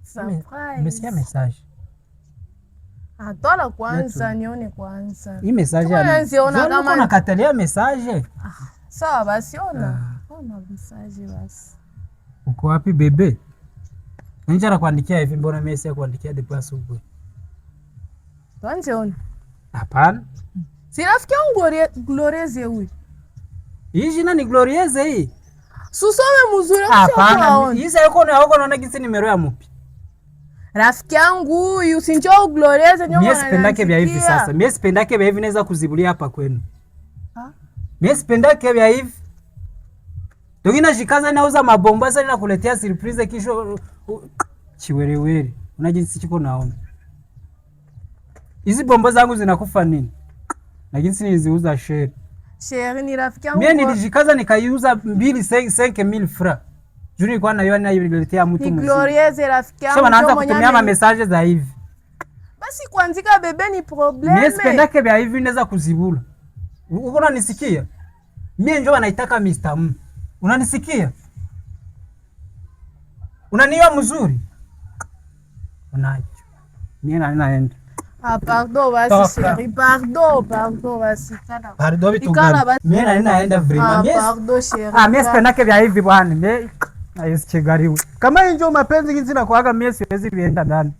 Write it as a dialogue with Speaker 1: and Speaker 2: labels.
Speaker 1: Surprise.
Speaker 2: Umesikia message?
Speaker 1: Atola kwanza nione kwanza.
Speaker 2: Hii message
Speaker 1: anaziona kama
Speaker 2: nakatalia message.
Speaker 1: Sawa basi ona. Ona message basi.
Speaker 2: Uko wapi bebe? Nje anakuandikia hivi, mbona mimi si kuandikia de plus huko?
Speaker 1: Tuanze ona.
Speaker 2: Hapana.
Speaker 1: Si rafiki yangu Glorieze huyu.
Speaker 2: Hii jina ni Glorieze hii.
Speaker 1: Susome mzuri
Speaker 2: hapana. Hii sasa uko naona kisi nimero ya mupi.
Speaker 1: Rafiki yangu huyu si njoo Glorieze nyoma.
Speaker 2: Mimi sipendake vya hivi sasa. Mimi sipendake vya hivi naweza kuzibulia hapa kwenu. Mimi sipendake vya hivi. Dogina jikaza nauza mabomba sasa nakuletea surprise kisho chiwerewere. Unajinsi chiko naona. Hizi bomba zangu zinakufa nini? Lakini si niziuza share.
Speaker 1: Share ni rafiki yangu.
Speaker 2: Mimi nilijikaza nikaiuza 2,500 francs. Juni kwa na yona niletea mtu mzima.
Speaker 1: Ni Glorieze rafiki yangu.
Speaker 2: Sasa wanaanza kutumia ma message za hivi.
Speaker 1: Basi kuandika bebe ni probleme.
Speaker 2: Mimi sipendake vya hivi naweza kuzibula. Uko unanisikia? Mimi njoo naitaka Mr. M. Unanisikia? Unaniwa mzuri? Unacho. Mimi naenda.
Speaker 1: Pardon basi chérie. Pardon basi.
Speaker 2: Pardon vitu gani? Mimi naenda vraiment.
Speaker 1: Pardon chérie.
Speaker 2: Mimi sipendake vya hivi bwana. Mimi na yesichegariwe. Kama njoo mapenzi hizi na kuaga mimi siwezi vienda ndani.